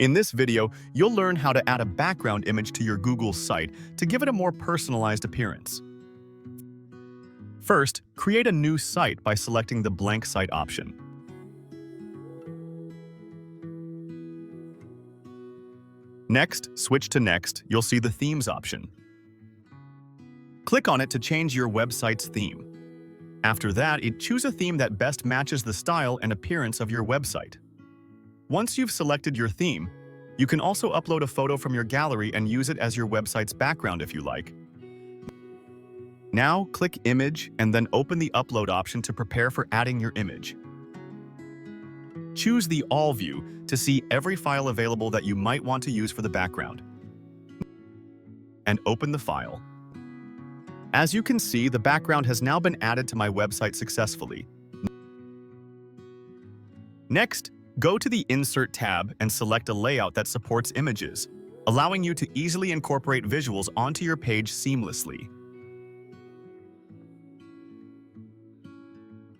In this video, you'll learn how to add a background image to your Google site to give it a more personalized appearance. First, create a new site by selecting the blank site option. Next, switch to Next, you'll see the Themes option. Click on it to change your website's theme. After that, choose a theme that best matches the style and appearance of your website. Once you've selected your theme, you can also upload a photo from your gallery and use it as your website's background if you like. Now, click Image and then open the Upload option to prepare for adding your image. Choose the All view to see every file available that you might want to use for the background. And open the file. As you can see, the background has now been added to my website successfully. Next, go to the Insert tab and select a layout that supports images, allowing you to easily incorporate visuals onto your page seamlessly.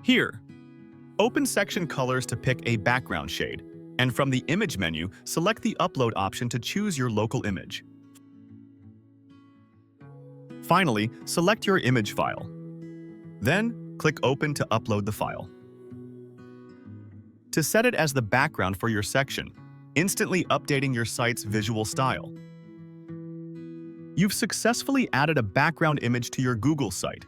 Here, open Section Colors to pick a background shade, and from the Image menu, select the Upload option to choose your local image. Finally, select your image file. Then, click Open to upload the file. To set it as the background for your section, instantly updating your site's visual style. You've successfully added a background image to your Google site.